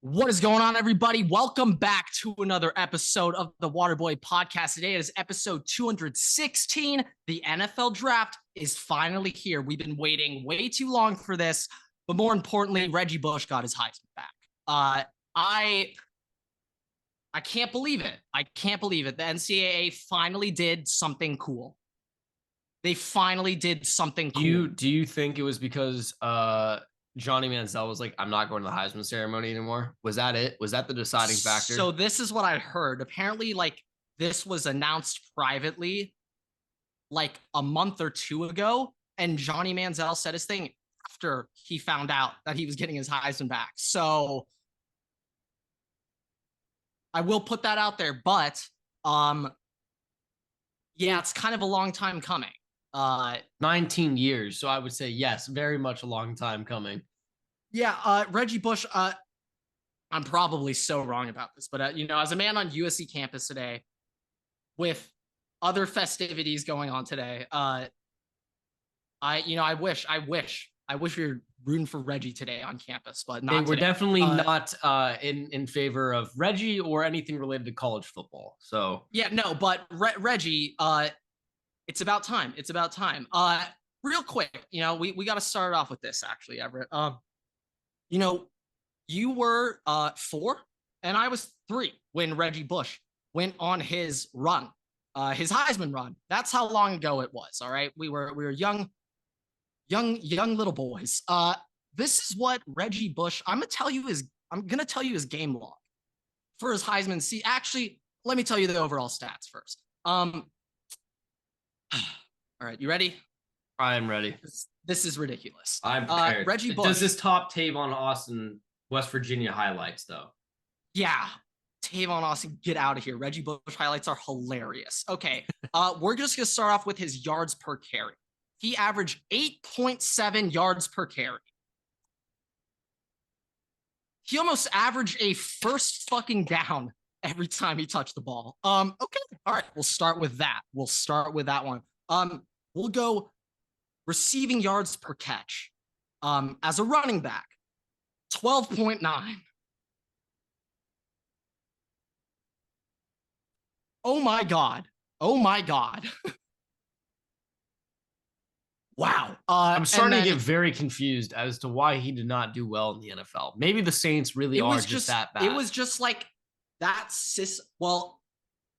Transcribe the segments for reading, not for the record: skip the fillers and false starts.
What is going on, everybody? Welcome back to another episode of the Waterboy Podcast. Today is episode 216. The NFL draft is finally here. We've been waiting way too long for this, but more importantly, Reggie Bush got his Heisman back. I can't believe it. I can't believe it. The NCAA finally did something cool. They finally did something cool. Do you think it was because Johnny Manziel was like, I'm not going to the Heisman ceremony anymore? Was that it? Was that the deciding factor? So this is what I heard. Apparently, this was announced privately like a month or two ago, and Johnny Manziel said his thing after he found out that he was getting his Heisman back. So I will put that out there, but yeah, it's kind of a long time coming. 19 years. So I would say yes, very much a long time coming. Yeah, Reggie Bush, I'm probably so wrong about this, but as a man on USC campus today with other festivities going on today, I wish we were rooting for Reggie today on campus, but not. We're definitely not in favor of Reggie or anything related to college football. So yeah, no, but Reggie, it's about time. It's about time. Real quick, we got to start off with this actually, Everett. You were 4 and I was 3 when Reggie Bush went on his run, his Heisman run. That's how long ago it was. All right, we were young little boys. This is what Reggie Bush. I'm gonna tell you his game log for his Heisman. See, actually, let me tell you the overall stats first. All right, you ready? I am ready. This is ridiculous. I'm prepared. Reggie Bush. Does this top Tavon Austin, West Virginia highlights though? Yeah. Tavon Austin, get out of here. Reggie Bush highlights are hilarious. Okay. We're just going to start off with his yards per carry. He averaged 8.7 yards per carry. He almost averaged a first fucking down every time he touched the ball. Okay. All right. We'll start with that. We'll start with that one. We'll go receiving yards per catch. As a running back, 12.9. Oh my God. Oh my God. Wow. I'm starting to get very confused as to why he did not do well in the NFL. Maybe the Saints really are just that bad. It was just like that. Well,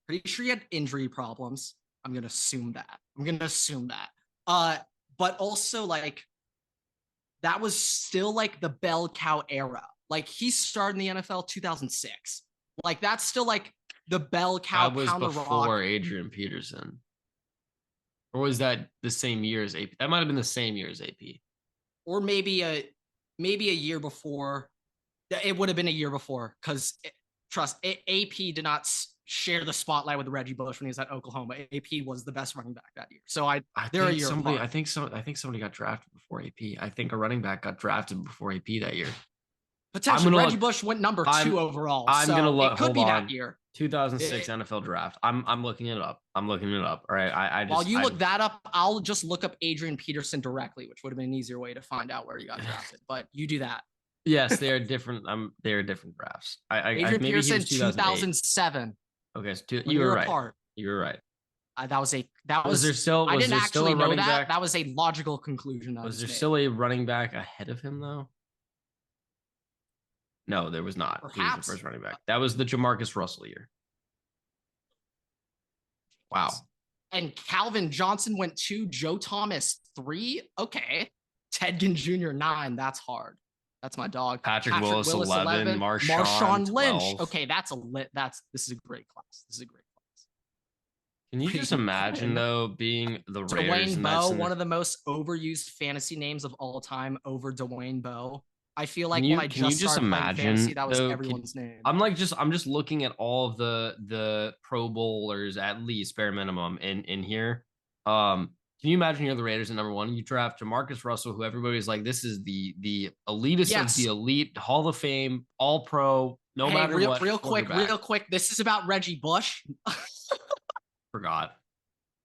pretty sure he had injury problems. I'm going to assume that. But also like that was still like the bell cow era. Like he started in the NFL 2006. Like that's still like the bell cow. That was before Adrian Peterson. Or was that the same year as AP? That might have been the same year as AP. Or maybe a year before. It would have been a year before because AP did not share the spotlight with Reggie Bush when he was at Oklahoma. AP was the best running back that year. So I think somebody got drafted before AP. I think a running back got drafted before AP that year. Potentially, Reggie Bush went number 2 overall. I'm gonna look. It could be that year. 2006 NFL draft. I'm looking it up. All right. I just, while you look that up, I'll just look up Adrian Peterson directly, which would have been an easier way to find out where he got drafted. But you do that. Yes, they are different. They are different drafts. Adrian Peterson, 2007. Okay, so you were right. Apart. You were right. Was there still? I didn't actually know that. Back? That was a logical conclusion. Was there still a running back ahead of him though? No, there was not. Perhaps. He was the first running back. That was the Jamarcus Russell year. Wow. And Calvin Johnson went 2, Joe Thomas 3. Okay. Ted Ginn Jr. 9. That's hard. That's my dog. Patrick Willis 11. Marshawn Lynch. 12. Okay, this is a great class. Can you just imagine though being the Raiders? Dwayne Bowe, one of the most overused fantasy names of all time, over Dwayne Bowe. I feel like when I just imagine fantasy, that was everyone's name. I'm just looking at all of the Pro Bowlers at least bare minimum in here. Can you imagine you're the Raiders at number 1? You draft Jamarcus Russell, who everybody's like, this is the elitist of the elite, Hall of Fame, All Pro, matter what. Real quick. This is about Reggie Bush. Forgot.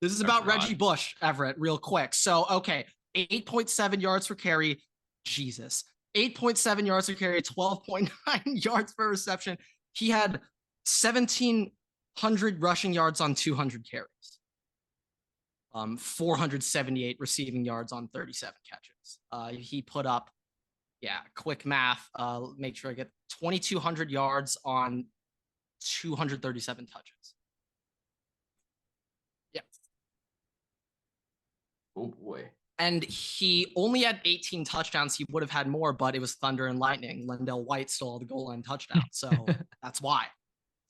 This is about Reggie Bush, Everett, real quick. So, okay, 8.7 yards per carry. Jesus. 8.7 yards per carry, 12.9 yards per reception. He had 1,700 rushing yards on 200 carries. 478 receiving yards on 37 catches. He put up, quick math. Make sure I get 2,200 yards on 237 touches. Yeah. Oh boy. And he only had 18 touchdowns. He would have had more, but it was thunder and lightning. Lendell White stole the goal line touchdown, so that's why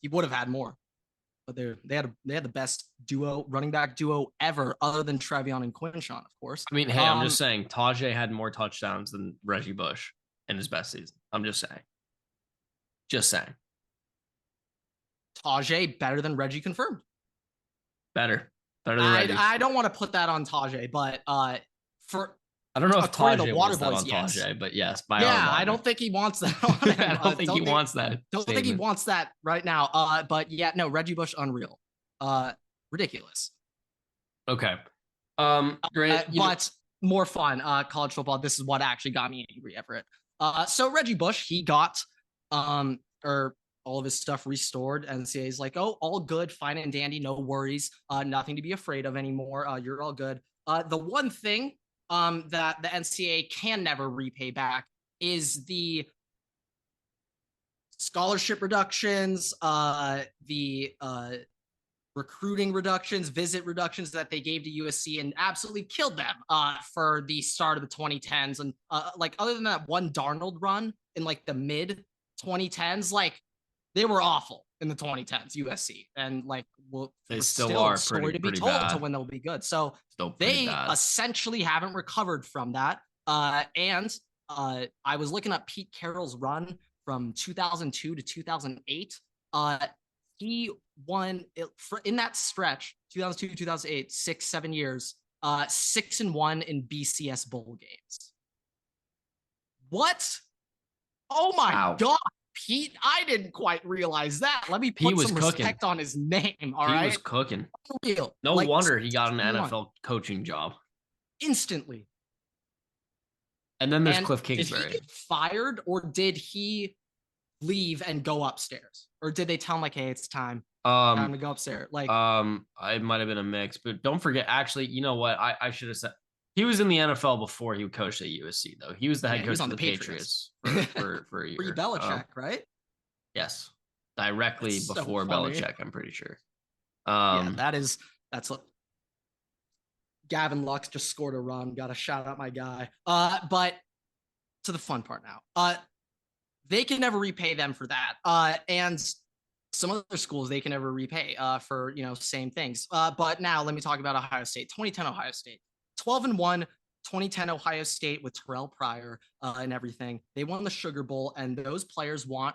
he would have had more. But they had the best running back duo ever, other than Trevion and Quinshawn, of course. I mean, hey, I'm just saying, Tajay had more touchdowns than Reggie Bush in his best season. I'm just saying. Just saying. Tajay better than Reggie, confirmed. Better than Reggie. I don't want to put that on Tajay, but I don't know if Tajay wants that on yes. Tajay, but yes, I don't think he wants that on him. I don't think he wants that. Don't think he wants that right now. But yeah, no, Reggie Bush, unreal. Ridiculous. Okay. Great. But more fun. College football. This is what actually got me angry, Everett. So Reggie Bush, he got all of his stuff restored. NCAA's like, oh, all good, fine and dandy, no worries, nothing to be afraid of anymore. You're all good. The one thing that the NCAA can never repay back is the scholarship reductions, the recruiting reductions, visit reductions that they gave to USC and absolutely killed them for the start of the 2010s. And like, other than that one Darnold run in like the mid 2010s, like, they were awful in the 2010s, USC, and like, they still are story to be told bad. to when they'll be good. So they essentially haven't recovered from that. And I was looking up Pete Carroll's run from 2002 to 2008. He won in that stretch, 2002 to 2008, 6-7 years, 6-1 in BCS bowl games. What? Oh my God. Pete, I didn't quite realize that. Let me put some respect on his name. All right, he was cooking. Unreal. No wonder he got an NFL coaching job instantly. And then there's Cliff Kingsbury. Did he get fired, or did he leave and go upstairs, or did they tell him like, "Hey, it's time to go upstairs"? Like, it might have been a mix, but don't forget. Actually, you know what? I should have said. He was in the NFL before he coached at USC, though. He was the head coach of the Patriots for a year. Pre-Belichick, right? Yes. Directly before Belichick, I'm pretty sure. That's what Gavin Lux just scored a run. Got to shout out my guy. But to the fun part now. They can never repay them for that. And some other schools they can never repay for, same things. But now let me talk about Ohio State. 2010 Ohio State. 12-1, 2010 Ohio State with Terrell Pryor and everything. They won the Sugar Bowl, and those players want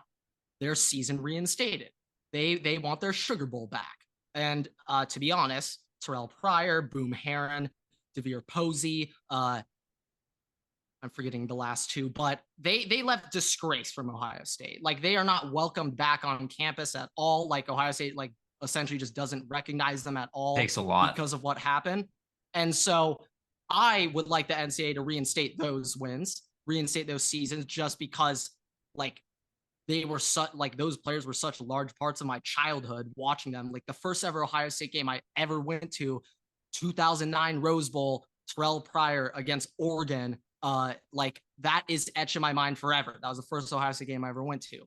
their season reinstated. They want their Sugar Bowl back. And to be honest, Terrell Pryor, Boom Herron, DeVere Posey, I'm forgetting the last two, but they left disgrace from Ohio State. Like, they are not welcomed back on campus at all. Like, Ohio State, like, essentially just doesn't recognize them at all. Takes a lot because of what happened. And so I would like the NCAA to reinstate those wins, reinstate those seasons, just because, like, they were those players were such large parts of my childhood watching them. Like, the first ever Ohio State game I ever went to, 2009 Rose Bowl, Terrell Pryor against Oregon. Like, that is etched in my mind forever. That was the first Ohio State game I ever went to.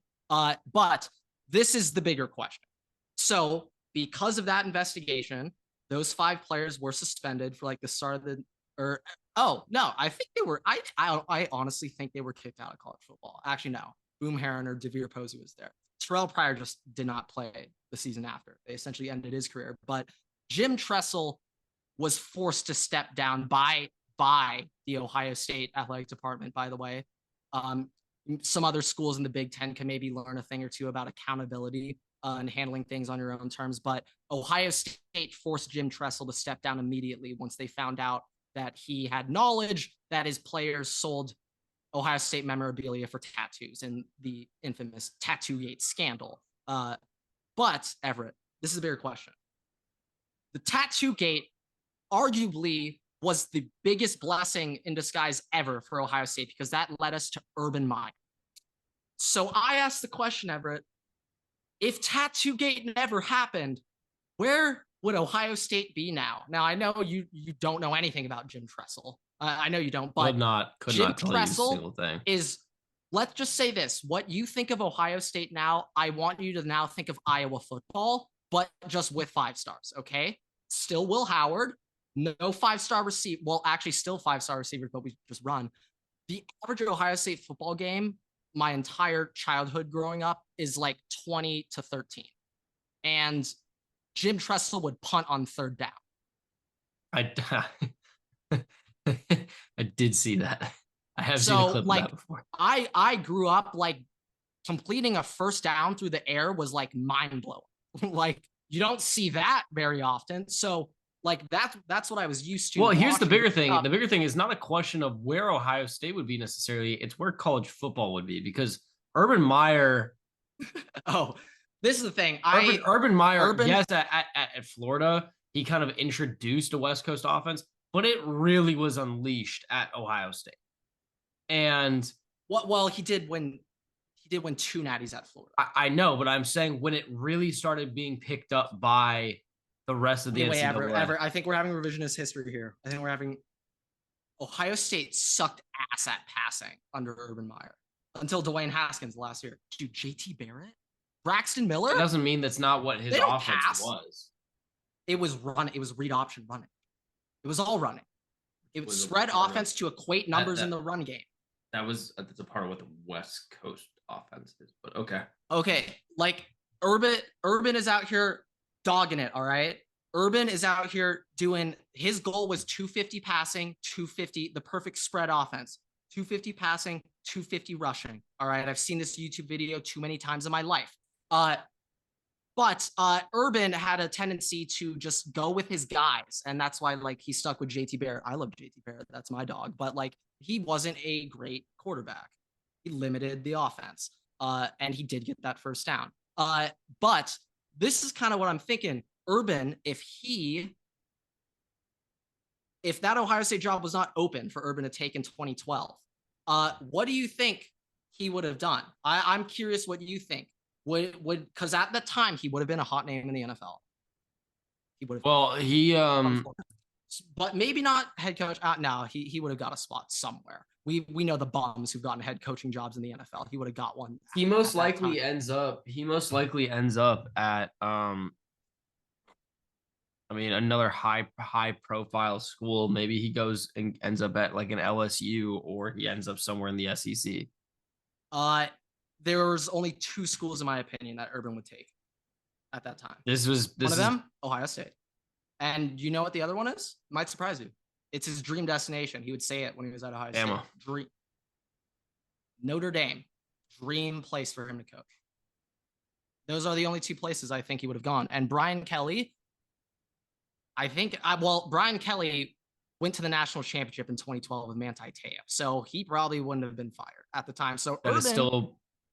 But this is the bigger question. So because of that investigation, those 5 players were suspended for like the start of I think they were, I honestly think they were kicked out of college football. Actually, no. Boom Herron or DeVere Posey was there. Terrell Pryor just did not play the season after. They essentially ended his career. But Jim Tressel was forced to step down by the Ohio State athletic department, by the way. Some other schools in the Big Ten can maybe learn a thing or two about accountability and handling things on your own terms. But Ohio State forced Jim Tressel to step down immediately once they found out that he had knowledge that his players sold Ohio State memorabilia for tattoos in the infamous Tattoo-Gate scandal. But, Everett, this is a bigger question. The Tattoo-Gate arguably was the biggest blessing in disguise ever for Ohio State because that led us to Urban Meyer. So I asked the question, Everett, if Tattoo Gate never happened, where would Ohio State be now? Now, I know you don't know anything about Jim Tressel. I know you don't, but could Jim not tell you a Tressel single thing. is, let's just say this, what you think of Ohio State now, I want you to now think of Iowa football, but just with 5 stars, okay? Still Will Howard, no 5-star receiver. Well, actually still 5-star receivers, but we just run. The average Ohio State football game, my entire childhood growing up, is like 20 to 13. And Jim Tressel would punt on 3rd down. I did see that. I have seen a clip of that before. I grew up like completing a 1st down through the air was like mind blowing. Like you don't see that very often. So like that's what I was used to. Well, here's the bigger thing. The bigger thing is not a question of where Ohio State would be necessarily. It's where college football would be because Urban Meyer. Oh, this is the thing. Urban Meyer, yes, at Florida, he kind of introduced a West Coast offense, but it really was unleashed at Ohio State. And well, he did win 2 natties at Florida. I know, but I'm saying when it really started being picked up by the rest of the NCAA. Everett, I think we're having revisionist history here. I think we're having Ohio State sucked ass at passing under Urban Meyer until Dwayne Haskins last year. Dude, JT Barrett? Braxton Miller? It doesn't mean that's not what his offense was. It was read option running. It was all running. It was spread offense to equate numbers in the run game. That's a part of what the West Coast offense is, but okay. Okay, like Urban is out here dogging it, all right? Urban is out here doing, his goal was 250 passing, 250, the perfect spread offense. 250 passing, 250 rushing. All right, I've seen this YouTube video too many times in my life. But Urban had a tendency to just go with his guys, and that's why like he stuck with JT Barrett. I love JT Barrett, that's my dog, but like he wasn't a great quarterback. He limited the offense, and he did get that 1st down. But this is kind of what I'm thinking. Urban, if that Ohio State job was not open for Urban to take in 2012, what do you think he would have done? I'm curious what you think. Would because at the time he would have been a hot name in the NFL. He would have. Well, but maybe not head coach. No, he would have got a spot somewhere. We know the bums who've gotten head coaching jobs in the NFL. He would have got one. He most likely ends up at another high profile school. Maybe he goes and ends up at like an LSU, or he ends up somewhere in the SEC. There was only 2 schools, in my opinion, that Urban would take at that time. One of them, Ohio State. And you know what the other one is? Might surprise you. It's his dream destination. He would say it when he was at Ohio State. Notre Dame. Dream place for him to coach. Those are the only 2 places I think he would have gone. And Brian Kelly, Brian Kelly went to the national championship in 2012 with Manti Te'o. So he probably wouldn't have been fired at the time. So Urban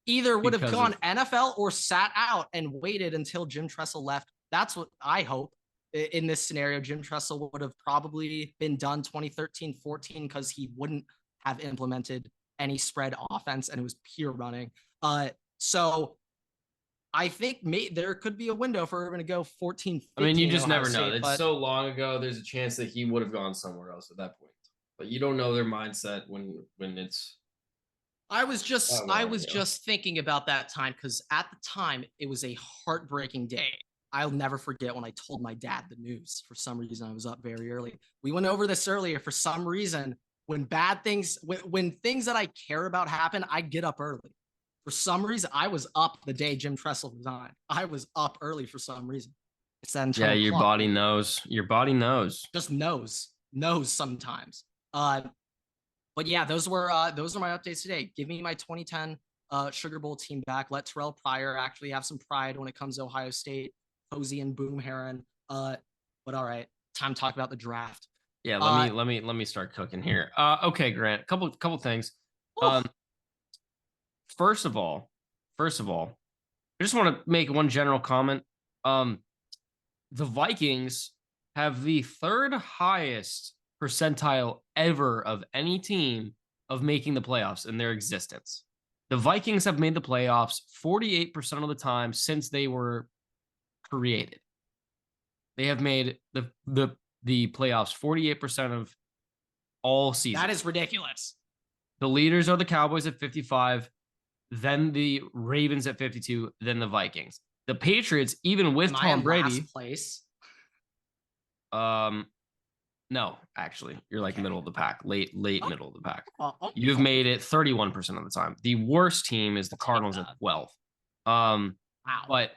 either would have gone NFL or sat out and waited until Jim Tressel left. That's what I hope in this scenario. Jim Tressel would have probably been done 2013-14 because he wouldn't have implemented any spread offense and it was pure running. So I think there could be a window for Urban to go 14-15. I mean, you just never know. It's so long ago. There's a chance that he would have gone somewhere else at that point. But you don't know their mindset when it's. I was just thinking about that time because at the time it was a heartbreaking day. I'll never forget when I told my dad the news. For some reason, I was up very early. We went over this earlier. For some reason, when things that I care about happen, I get up early. For some reason, I was up the day Jim Tressel resigned. I was up early for some reason. It's that yeah, your body knows. Your body knows. Just knows sometimes. But yeah, those are my updates today. Give me my 2010 Sugar Bowl team back. Let Terrell Pryor actually have some pride when it comes to Ohio State, Posey and Boom Heron. But all right, time to talk about the draft. Yeah, let me start cooking here. Okay, Grant, couple things. First of all, I just want to make one general comment. The Vikings have the 3rd highest percentile ever of any team of making the playoffs in their existence. The Vikings have made the playoffs 48% of the time since they were created. They have made the playoffs 48% of all seasons. That is ridiculous. The leaders are the Cowboys at 55, then the Ravens at 52, then the Vikings. The Patriots, even with Tom Brady, last place. No, actually, you're like middle of the pack, late middle of the pack. You've made it 31% of the time. The worst team is the Cardinals at 12. Wow. But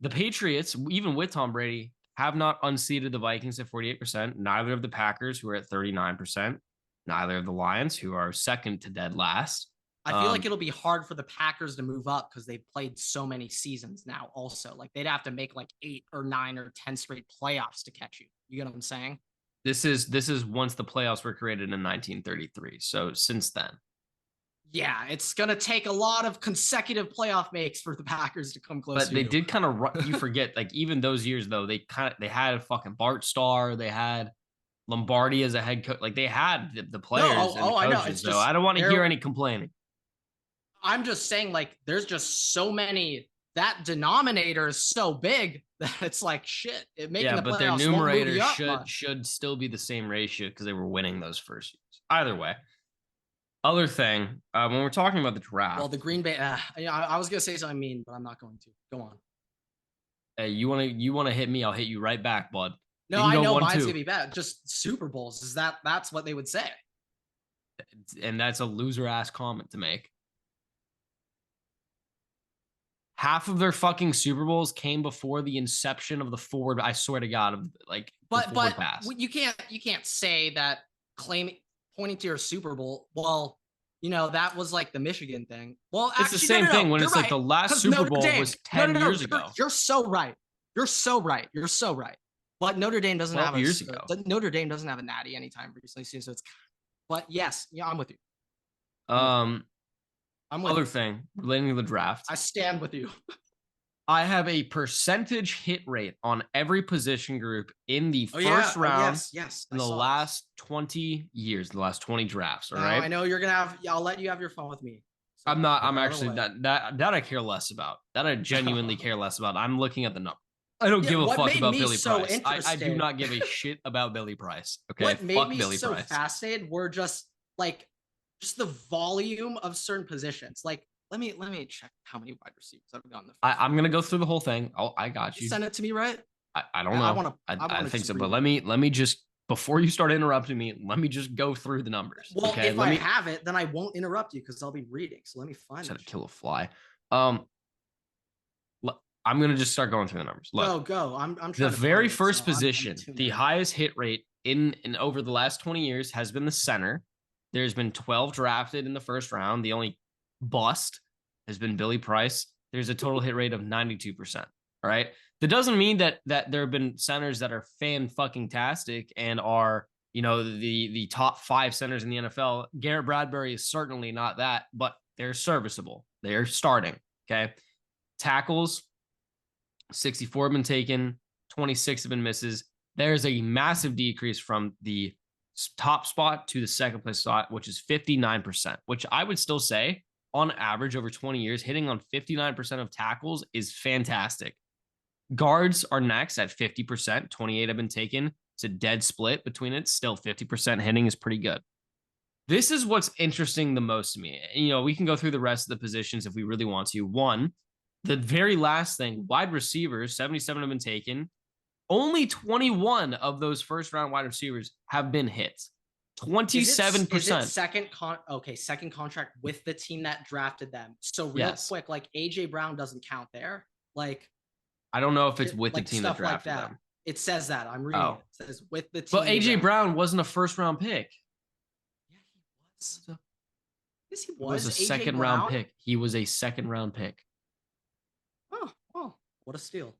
the Patriots, even with Tom Brady, have not unseated the Vikings at 48%. Neither of the Packers, who are at 39%. Neither of the Lions, who are second to dead last. I feel like it'll be hard for the Packers to move up because they've played so many seasons now also. Like they'd have to make like 8 or 9 or 10 straight playoffs to catch you. You get what I'm saying? This is once the playoffs were created in 1933. So since then. Yeah, it's going to take a lot of consecutive playoff makes for the Packers to come close. But they did kind of, you forget, like even those years though, they had a fucking Bart Starr, they had Lombardi as a head coach, like they had the players and the coaches. I know. It's so I don't want to hear any complaining. I'm just saying, like, there's just so many. That denominator is so big that it's like shit. But their numerator should still be the same ratio because they were winning those first years. Either way. Other thing, when we're talking about the draft. Well, the Green Bay. I was gonna say something mean, but I'm not going to. Go on. Hey, you wanna hit me? I'll hit you right back, bud. No, I know mine's gonna be bad. Just Super Bowls. That's what they would say. And that's a loser ass comment to make. Half of their fucking Super Bowls came before the inception of the forward. I swear to God, of like but pass. You can't say that pointing to your Super Bowl. Well, that was like the Michigan thing. Well, it's the same thing when it's like the last Super Bowl was 10 years ago. You're so right. You're so right. But Notre Dame doesn't have years ago. Notre Dame doesn't have a natty anytime recently, so it's. But yes, I'm with you. Other thing relating to the draft. I stand with you. I have a percentage hit rate on every position group in the first round. Yes. In the last 20 years, the last 20 drafts. All right. I know you're gonna have. I'll let you have your phone with me. So I'm actually that I care less about. That I genuinely care less about. I'm looking at the number. I don't give a fuck about Billy Price. I do not give a shit about Billy Price. Okay. What made me so fascinated were just the volume of certain positions. Like, let me check how many wide receivers have gone the first. I'm gonna go through the whole thing. I got you. Send it to me, right? I don't know. I think so, but let me just before you start interrupting me, let me just go through the numbers. Well, okay? If I have it, then I won't interrupt you because I'll be reading. So let me find it. Try to kill a fly. I'm gonna just start going through the numbers. Look, go. I'm trying. The very first position, the highest hit rate in over the last 20 years has been the center. There's been 12 drafted in the first round. The only bust has been Billy Price. There's a total hit rate of 92%. All right. That doesn't mean that there have been centers that are fan-fucking-tastic and are, the top 5 centers in the NFL. Garrett Bradbury is certainly not that, but they're serviceable. They're starting. Okay. Tackles, 64 have been taken, 26 have been misses. There's a massive decrease from the top spot to the second place spot, which is 59%, which I would still say on average over 20 years, hitting on 59% of tackles is fantastic. Guards are next at 50%. 28 have been taken. It's a dead split between it. Still 50% hitting is pretty good. This is what's interesting the most to me. We can go through the rest of the positions if we really want to. One, the very last thing, wide receivers, 77 have been taken. Only 21 of those first round wide receivers have been hit. 27%. Is it second contract with the team that drafted them. So real quick, like AJ Brown doesn't count there. Like I don't know if it's with the team that drafted them. It says that. I'm reading it. It says with the team. But AJ Brown wasn't a first round pick. Yeah, he was. Yes, he was. He was a second round pick. He was a second round pick. Oh, what a steal.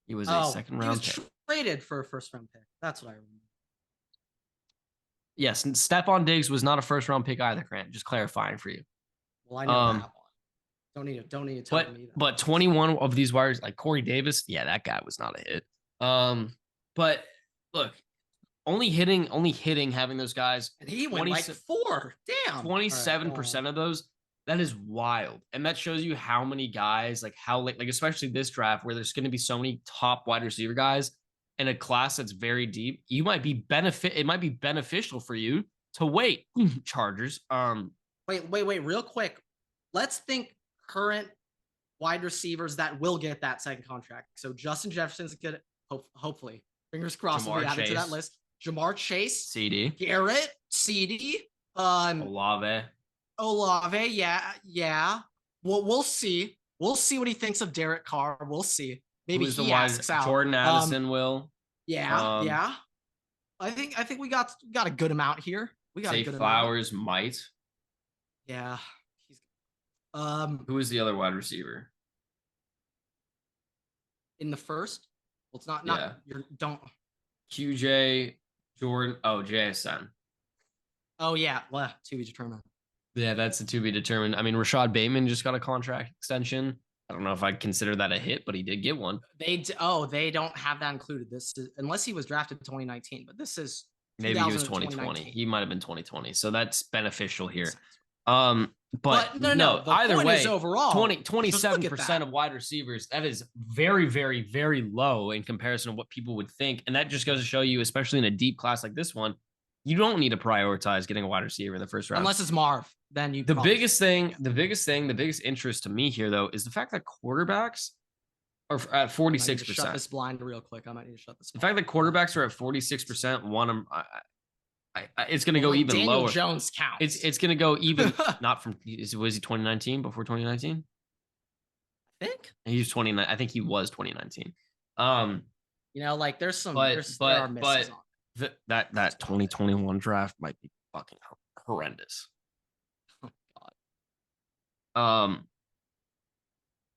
He was a second round pick. He was traded for a first round pick. That's what I remember. Yes, and Stephon Diggs was not a first round pick either, Grant. Just clarifying for you. Well, I know that one. Don't need to tell me that. But 21 of these wires, like Corey Davis, that guy was not a hit. But look, only hitting having those guys. And he went like 4. Damn. 27% of those. That is wild. And that shows you how many guys, like how like especially this draft where there's going to be so many top wide receiver guys in a class that's very deep. It might be beneficial for you to wait. Chargers. Wait, real quick. Let's think current wide receivers that will get that second contract. So Justin Jefferson's good. Hopefully, fingers crossed, will be added to that list. Jamar Chase, CD, Garrett, CD, Olave, yeah. Well, we'll see. We'll see what he thinks of Derek Carr. We'll see. Maybe he asks out. Jordan Addison will. Yeah. I think we got a good amount here. We got a good Flowers amount. might. Yeah. Who is the other wide receiver? In the first? Well, it's not don't QJ Jordan. Oh, JSN. Oh yeah. Well, to be determined. Yeah, that's to be determined. I mean, Rashad Bateman just got a contract extension. I don't know if I'd consider that a hit, but he did get one. They don't have that included. This is, unless he was drafted in 2019, but this is maybe he was 2020. He might have been 2020. So that's beneficial here. But no, either way, overall 27% of wide receivers, that is very, very, very low in comparison to what people would think. And that just goes to show you, especially in a deep class like this one, you don't need to prioritize getting a wide receiver in the first round. Unless it's Marv, then you the biggest interest to me here, though, is the fact that quarterbacks are at 46%. Shut this blind real quick. I might need to shut this blind. The fact that quarterbacks are at 46%, it's going to go even Daniel lower. Jones counts. It's going to go even not from was he 2019 before 2019? I think he was 29. I think he was 2019. Like there's some there are misses on that 2021 draft might be fucking horrendous. Oh God.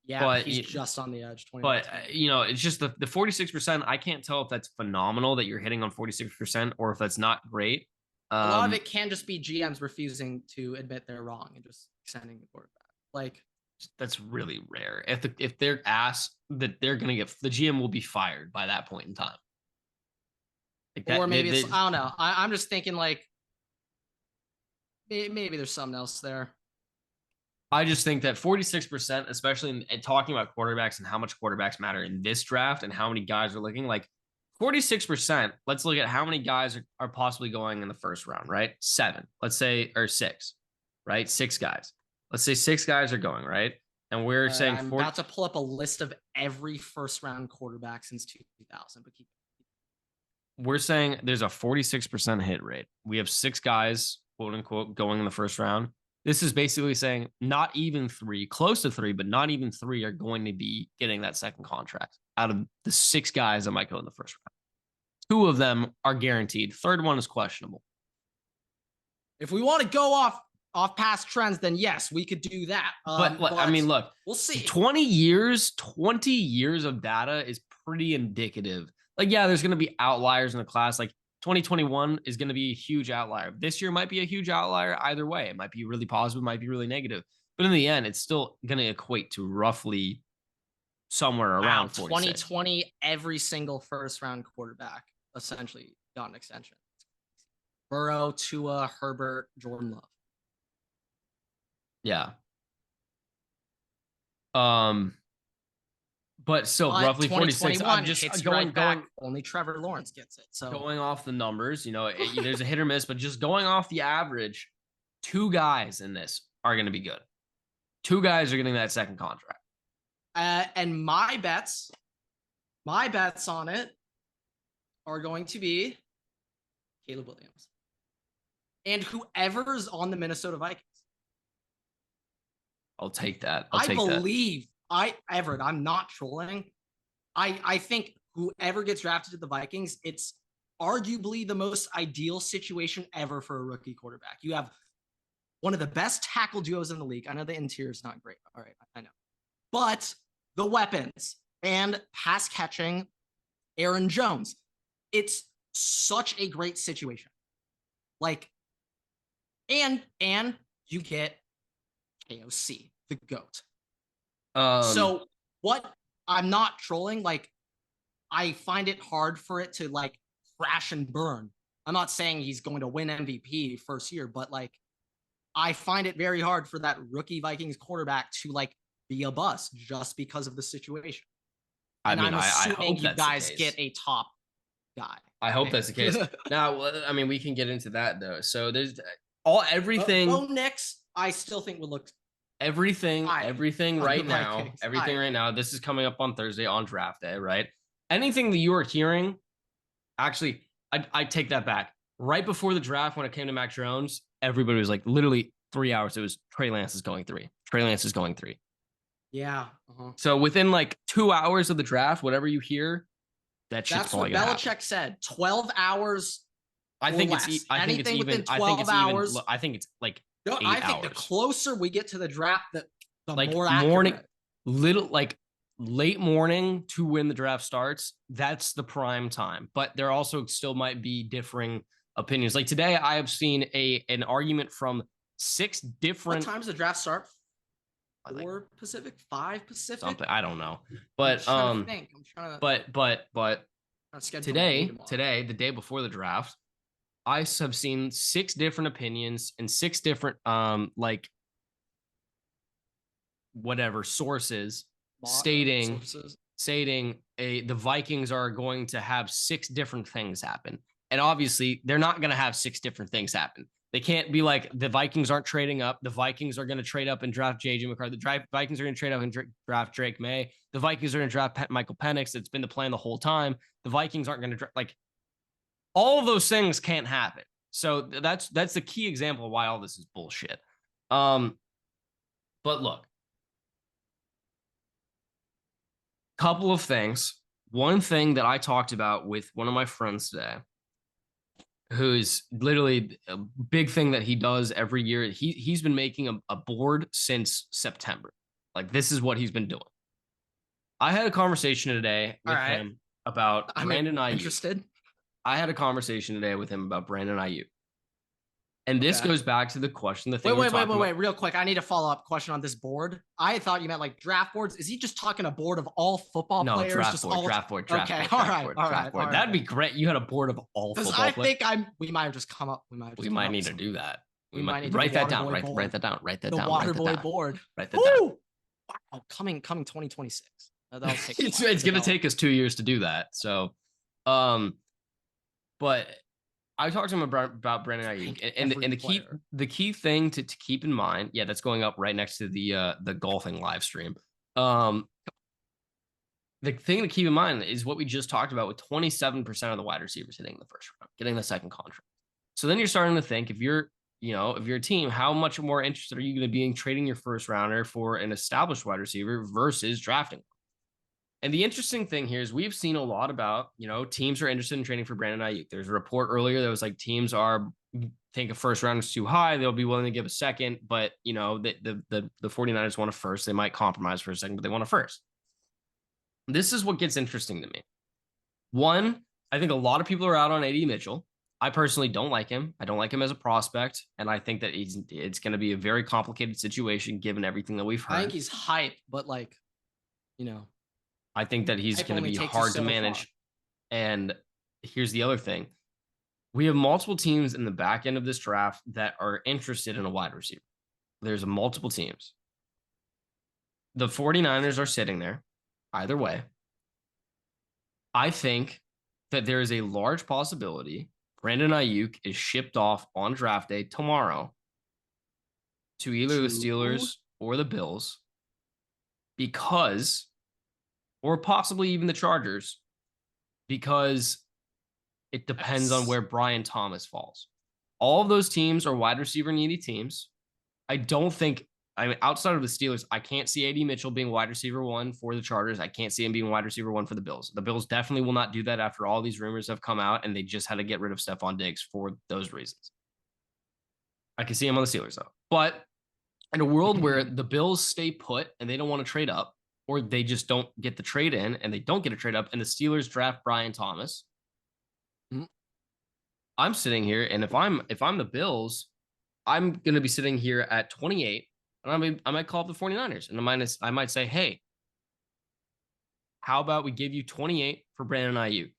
Yeah, but he's just on the edge. But it's just the 46%. I can't tell if that's phenomenal that you're hitting on 46% or if that's not great. A lot of it can just be GMs refusing to admit they're wrong and just sending the quarterback. Like that's really rare. If they're asked that they're gonna get, the GM will be fired by that point in time. Or maybe it's I don't know. I'm just thinking like maybe there's something else there. I just think that 46%, especially in talking about quarterbacks and how much quarterbacks matter in this draft and how many guys are looking like 46%. Let's look at how many guys are possibly going in the first round, right? 7, let's say, or 6, right? 6 guys. Let's say 6 guys are going, right? And we're saying I'm about to pull up a list of every first round quarterback since 2000. But we're saying there's a 46% hit rate. We have 6 guys, quote unquote, going in the first round. This is basically saying not even 3, close to 3, but not even 3 are going to be getting that second contract out of the 6 guys that might go in the first round. 2 of them are guaranteed. Third one is questionable. If we want to go off past trends, then yes, we could do that. But I mean, look, we'll see. 20 years of data is pretty indicative. Like, yeah, there's going to be outliers in the class. Like 2021 is going to be a huge outlier. This year might be a huge outlier either way. It might be really positive, might be really negative. But in the end, it's still going to equate to roughly somewhere around 46. 2020, every single first round quarterback essentially got an extension. Burrow, Tua, Herbert, Jordan Love. Yeah. But still, roughly 46. I'm just going. Only Trevor Lawrence gets it. So going off the numbers, there's a hit or miss, but just going off the average, 2 guys in this are going to be good. 2 guys are getting that second contract. And my bets on it are going to be Caleb Williams and whoever's on the Minnesota Vikings. I'll take that. Everett, I'm not trolling. I think whoever gets drafted to the Vikings, it's arguably the most ideal situation ever for a rookie quarterback. You have one of the best tackle duos in the league. I know the interior is not great. All right, I know. But the weapons and pass catching, Aaron Jones. It's such a great situation. Like, and you get KOC, the GOAT. So what I'm not trolling, like I find it hard for it to like crash and burn I'm not saying he's going to win MVP first year, but like I find it very hard for that rookie Vikings quarterback to like be a bust just because of the situation. I And mean, I'm I assuming hope you that's the guys get case. a top guy. I hope that's the case. pick. Now, I mean, we can get into that though. So there's Bo Nix, I still think would look high everything on the right now, Vikings. everything right now. This is coming up on Thursday on draft day, right? Anything that you are hearing, actually, I take that back. Right before the draft, when it came to Mac Jones, everybody was like, literally 3 hours. It was Trey Lance is going three. Trey Lance is going three. Yeah. So within like 2 hours of the draft, whatever you hear, that shit's That's what probably gonna Belichick happen. said. 12 hours. I think less. it's. I think it's Anything even. within I think 12 it's even. hours. I think it's like No, 8 I think the hours. closer we get to the draft, the Like more morning, accurate. little like late morning to when the draft starts. That's the prime time. But there also still might be differing opinions. Like today, I have seen an argument from 6 different. What time's the draft start? 4 Pacific, 5 Pacific. Something I don't know, but I'm trying to but today, the day before the draft, I have seen 6 different opinions and 6 different like whatever sources stating the Vikings are going to have 6 different things happen. And obviously, they're not going to have 6 different things happen. They can't be like the Vikings aren't trading up. The Vikings are going to trade up and draft JJ McCarthy. The Vikings are going to trade up and draft Drake May. The Vikings are going to draft Michael Penix. It's been the plan the whole time. The Vikings aren't going to draft like all of those things can't happen. So that's the key example of why all this is bullshit. But look, couple of things. One thing that I talked about with one of my friends today, who's literally a big thing that he does every year. He's been making a board since September. Like this is what he's been doing. I had a conversation today with him about Brandon Aiyuk. Interested. I had a conversation today with him about Brandon Aiyuk. And this goes back to the question. Wait, real quick. I need a follow-up question on this board. I thought you meant like draft boards. Is he just talking a board of all football players? Draft board. That'd be great. You had a board of all football players. I think we might have just come up. We might need to do that. We might need to write that down. Write that down. The Waterboy board. Write that down. Wow, coming 2026. It's gonna take us 2 years to do that. So, but I talked to him about Brandon Aiyuk, and the key thing to keep in mind, that's going up right next to the golfing live stream. The thing to keep in mind is what we just talked about with 27% of the wide receivers hitting the first round, getting the second contract. So then you're starting to think if you're a team, how much more interested are you going to be in trading your first rounder for an established wide receiver versus drafting? And the interesting thing here is we've seen a lot about, teams are interested in trading for Brandon Aiyuk. There's a report earlier that was like teams think a first round is too high. They'll be willing to give a second, but the 49ers want a first. They might compromise for a second, but they want a first. This is what gets interesting to me. One, I think a lot of people are out on AD Mitchell. I personally don't like him. I don't like him as a prospect. And I think that it's going to be a very complicated situation given everything that we've heard. I think he's hype, but I think that he's going to be hard to manage. And here's the other thing. We have multiple teams in the back end of this draft that are interested in a wide receiver. There's multiple teams. The 49ers are sitting there. Either way, I think that there is a large possibility Brandon Aiyuk is shipped off on draft day tomorrow to either the Steelers or the Bills or possibly even the Chargers, because it depends on where Brian Thomas falls. All of those teams are wide receiver needy teams. Outside of the Steelers, I can't see AD Mitchell being wide receiver 1 for the Chargers. I can't see him being wide receiver 1 for the Bills. The Bills definitely will not do that after all these rumors have come out, and they just had to get rid of Stephon Diggs for those reasons. I can see him on the Steelers, though. But in a world where the Bills stay put and they don't want to trade up, or they just don't get the trade in and they don't get a trade up, and the Steelers draft Brian Thomas, I'm sitting here, and if I'm the Bills, I'm going to be sitting here at 28, and I might call up the 49ers, and I might say, hey, how about we give you 28 for Brandon Aiyuk?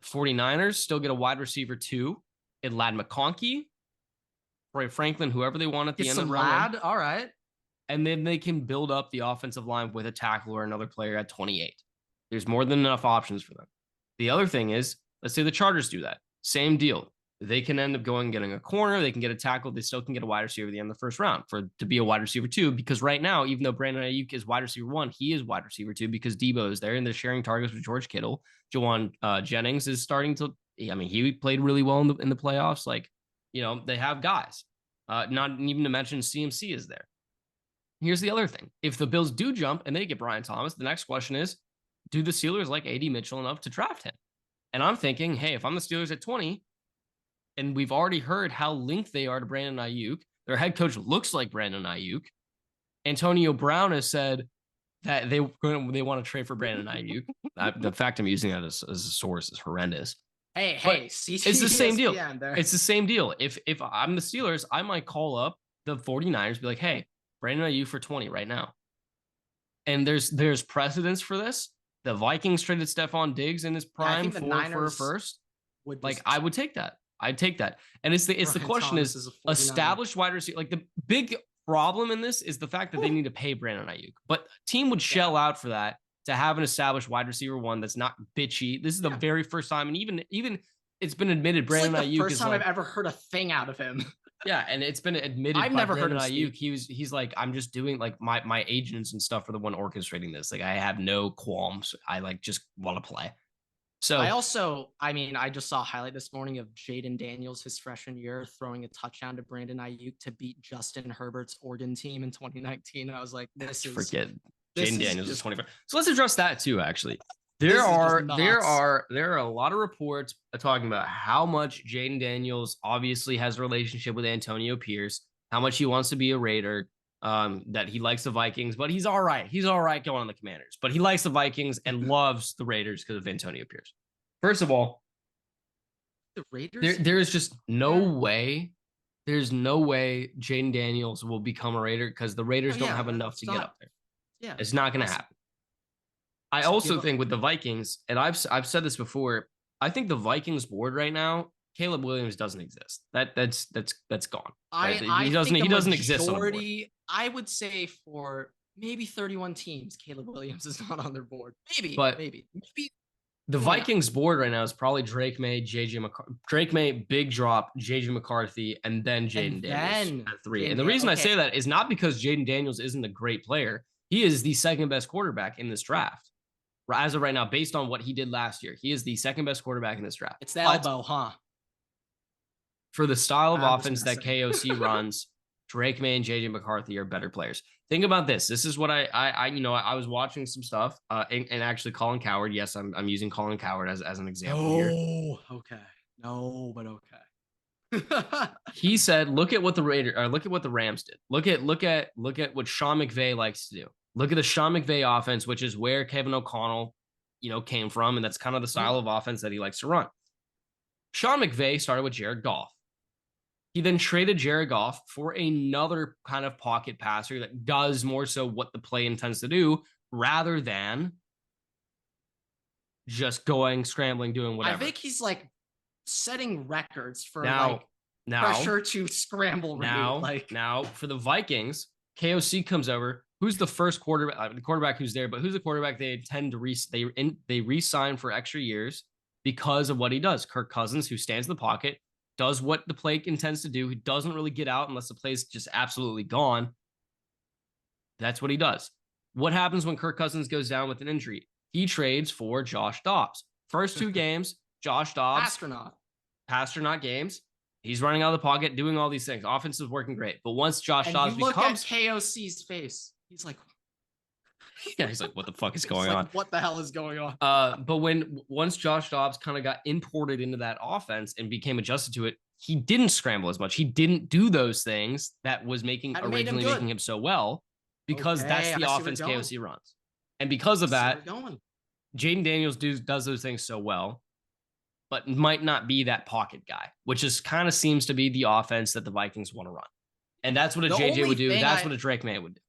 49ers still get a wide receiver 2 Lad McConkey, Roy Franklin, whoever they want at the Get end of some round 1. lad. All right. And then they can build up the offensive line with a tackle or another player at 28. There's more than enough options for them. The other thing is, let's say the Chargers do that. Same deal. They can end up going and getting a corner. They can get a tackle. They still can get a wide receiver at the end of the first round to be a wide receiver 2. Because right now, even though Brandon Aiyuk is wide receiver 1, he is wide receiver 2 because Debo is there and they're sharing targets with George Kittle. Jawan Jennings is starting to. I mean, he played really well in the playoffs. Like, they have guys. Not even to mention CMC is there. Here's the other thing. If the Bills do jump and they get Brian Thomas, the next question is, do the Steelers like A.D. Mitchell enough to draft him? And I'm thinking, hey, if I'm the Steelers at 20, and we've already heard how linked they are to Brandon Aiyuk, their head coach looks like Brandon Aiyuk. Antonio Brown has said that they want to trade for Brandon Aiyuk. The fact I'm using that as a source is horrendous. Hey, it's the same deal. It's the same deal. If I'm the Steelers, I might call up the 49ers, be like, hey, Brandon Aiyuk for 20 right now. And there's precedence for this. The Vikings traded Stephon Diggs in his prime for a first. I would take that. I'd take that. And it's the question Thomas is established wide receiver. Like the big problem in this is the fact that they need to pay Brandon Aiyuk. But team would shell out for that to have an established wide receiver 1 that's not bitchy. This is the very first time, and even it's been admitted Brandon Aiyuk is the first time I've ever heard a thing out of him. Yeah, and it's been admitted. I've never heard of Aiyuk. He's like, I'm just doing like my agents and stuff are the one orchestrating this. Like I have no qualms. I just want to play. So I just saw a highlight this morning of Jaden Daniels, his freshman year, throwing a touchdown to Brandon Aiyuk to beat Justin Herbert's Oregon team in 2019. I was like, Jaden Daniels is 24. So let's address that too. Actually, there are a lot of reports talking about how much Jaden Daniels obviously has a relationship with Antonio Pierce, how much he wants to be a Raider, that he likes the Vikings, but he's all right. He's all right going on the Commanders, but he likes the Vikings and loves the Raiders because of Antonio Pierce. First of all, the Raiders, there is just no way. There's no way Jaden Daniels will become a Raider because the Raiders don't have enough to get up there. Yeah, it's not going to happen. I also think with the Vikings, and I've said this before, I think the Vikings board right now, Caleb Williams doesn't exist. That's gone. Right? He doesn't exist on the board. I would say for maybe 31 teams, Caleb Williams is not on their board. Maybe. The Vikings board right now is probably Drake May, big drop, JJ McCarthy, and then Jaden Daniels at 3. And the reason I say that is not because Jaden Daniels isn't a great player. He is the second best quarterback in this draft. As of right now, based on what he did last year, he is the second best quarterback in this draft. It's the elbow, huh? For the style of offense that KOC runs, Drake May and JJ McCarthy are better players. Think about this. This is what I was watching some stuff, and actually Colin Cowherd. Yes, I'm using Colin Cowherd as an example here. Oh, okay. No, but okay. He said, look at what the Rams did. Look at what Sean McVay likes to do. Look at the Sean McVay offense, which is where Kevin O'Connell, came from, and that's kind of the style of offense that he likes to run. Sean McVay started with Jared Goff. He then traded Jared Goff for another kind of pocket passer that does more so what the play intends to do rather than just going, scrambling, doing whatever. I think he's setting records for now pressure to scramble. Now for the Vikings, KOC comes over. Who's the first quarterback? The quarterback who's there, but who's the quarterback they tend to they re-sign for extra years because of what he does? Kirk Cousins, who stands in the pocket, does what the play intends to do. He doesn't really get out unless the play's just absolutely gone. That's what he does. What happens when Kirk Cousins goes down with an injury? He trades for Josh Dobbs. First 2 games, Josh Dobbs. Astronaut games. He's running out of the pocket, doing all these things. Offense is working great. But once Josh Dobbs becomes... look at KOC's face. He's like... he's like, what the fuck is going on? What the hell is going on? But once Josh Dobbs kind of got imported into that offense and became adjusted to it, he didn't scramble as much. He didn't do those things that was making him so well because that's the offense KOC runs. And because of that, Jaden Daniels does those things so well, but might not be that pocket guy, which is kind of seems to be the offense that the Vikings want to run. And that's what a JJ would do. That's what a Drake May would do.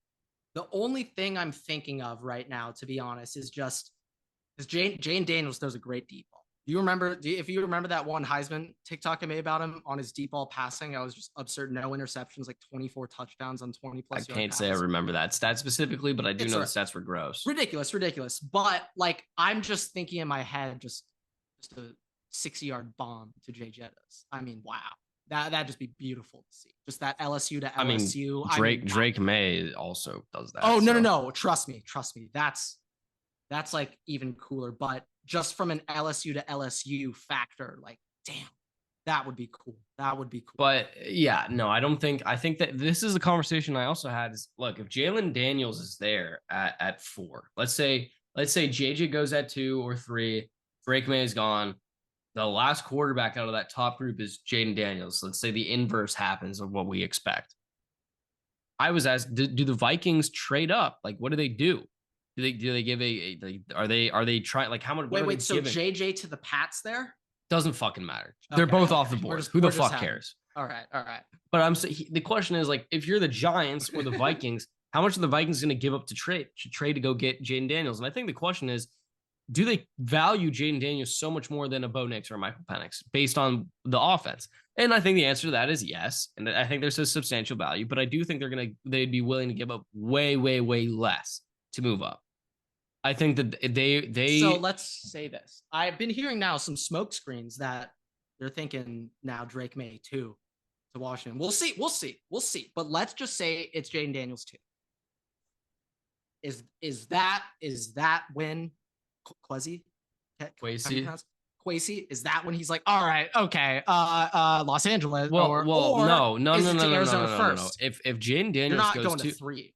The only thing I'm thinking of right now, to be honest, is just because Jane Daniels throws a great deep ball. If you remember that one Heisman TikTok I made about him on his deep ball passing, I was just absurd. No interceptions, like 24 touchdowns on 20 I plus yard can't say I passes. remember that stat specifically, but I do It's know the stats were gross. ridiculous. But like, I'm just thinking in my head, just a 60-yard bomb to Jay Jettas. I mean, wow. That'd just be beautiful to see. Just that LSU to LSU. Drake May also does that. Oh, no. Trust me. That's like even cooler. But just from an LSU to LSU factor, like, damn, that would be cool. But yeah, no, I think that this is a conversation I also had is, look, if Jalen Daniels is there at 4, let's say JJ goes at 2 or 3, Drake May is gone. The last quarterback out of that top group is Jaden Daniels. Let's say the inverse happens of what we expect. I was asked, do the Vikings trade up? Like, what do they do? Do they give are they trying, like, how much? Wait, so giving? JJ to the Pats there? Doesn't fucking matter. They're both off the board. Who the fuck cares? All right. But the question is, like, if you're the Giants or the Vikings, how much are the Vikings going to give up to trade to go get Jaden Daniels? And I think the question is, do they value Jaden Daniels so much more than a Bo Nix or a Michael Penix based on the offense? And I think the answer to that is yes. And I think there's a substantial value, but I do think they'd be willing to give up way less to move up. I think that they. So let's say this. I've been hearing now some smoke screens that they're thinking now Drake May too to Washington. We'll see. But let's just say it's Jaden Daniels too. Is that when Kwesi? Is that when he's like, all right, okay, Los Angeles? No. Arizona first. If Jaden Daniels goes to 3,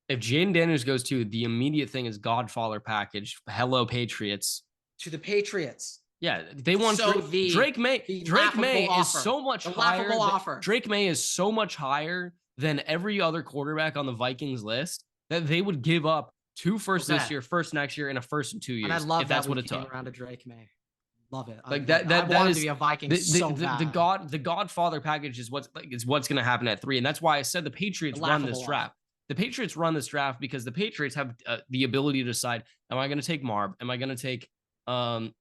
if Jaden Daniels goes to, the immediate thing is Godfather package. Hello, Patriots. To the Patriots. Yeah, they want Drake May. Drake May is so much higher. Drake May is so much higher than every other quarterback on the Vikings list that they would give up 2 firsts this year, first next year, and a first in 2 years. And I love if that's what it took. Around to Drake May. Love it. Like that is to be a Viking the Godfather package is what's going to happen at 3, and that's why I said the Patriots run this draft. The Patriots run this draft because the Patriots have the ability to decide: am I going to take Marv? Am I going to take not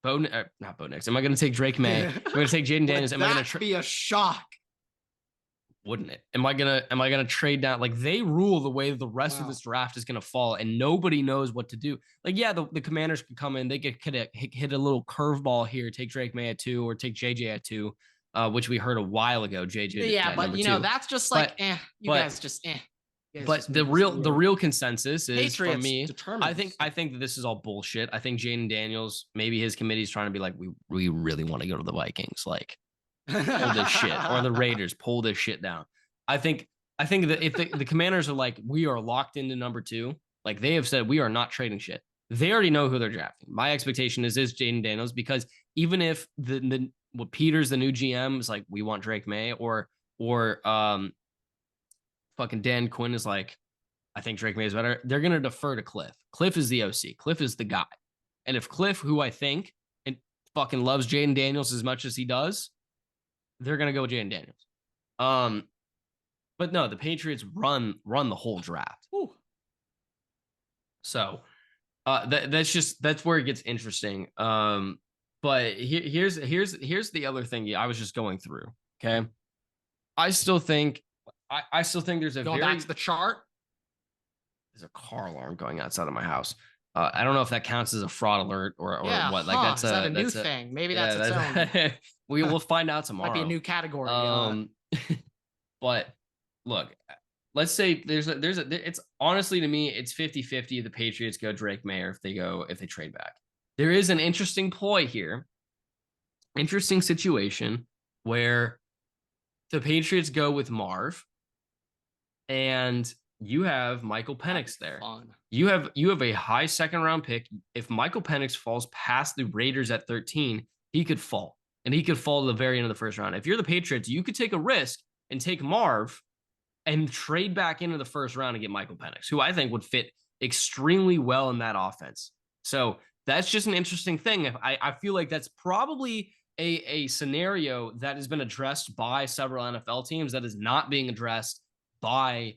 Bo Nix? Am I going to take Drake May? Am I going to take Jaden Daniels? Am I going to be a shock? Wouldn't it? Am I gonna trade down? Like, they rule the way the rest of this draft is gonna fall, and nobody knows what to do. Like, yeah, the Commanders could come in, they could hit a little curveball here, take Drake May at 2 or take JJ at 2, which we heard a while ago. JJ, yeah, but you know, that's just like, guys just. But the real consensus is, Patriots, from me, I think that this is all bullshit. I think Jaden Daniels, maybe his committee's trying to be like, we really want to go to the Vikings, like, pull this shit, or the Raiders pull this shit down. I think that if the Commanders are like, we are locked into number 2, like, they have said, we are not trading shit. They already know who they're drafting. My expectation is Jaden Daniels, because even if what Peters, the new GM, is like, we want Drake May, or fucking Dan Quinn is like, I think Drake May is better, they're gonna defer to Cliff. Cliff is the OC. Cliff is the guy. And if Cliff, who I think and fucking loves Jaden Daniels as much as he does, they're gonna go with Jaden Daniels. But no, the Patriots run the whole draft. Ooh. So that's where it gets interesting. But here's the other thing I was just going through. Okay, I still think there's a going back to the chart. There's a car alarm going outside of my house. I don't know if that counts as a fraud alert or what. Like, that's a new thing. Maybe that's its own. We'll find out tomorrow. Might be a new category. But look, let's say it's honestly, to me, it's 50-50 if the Patriots go Drake May or if they trade back. There is an interesting ploy here. Interesting situation where the Patriots go with Marv and you have Michael Penix there. Fun. You have a high second round pick. If Michael Penix falls past the Raiders at 13, he could fall. And he could fall to the very end of the first round. If you're the Patriots, you could take a risk and take Marv and trade back into the first round and get Michael Penix, who I think would fit extremely well in that offense. So that's just an interesting thing. I feel like that's probably a scenario that has been addressed by several NFL teams that is not being addressed by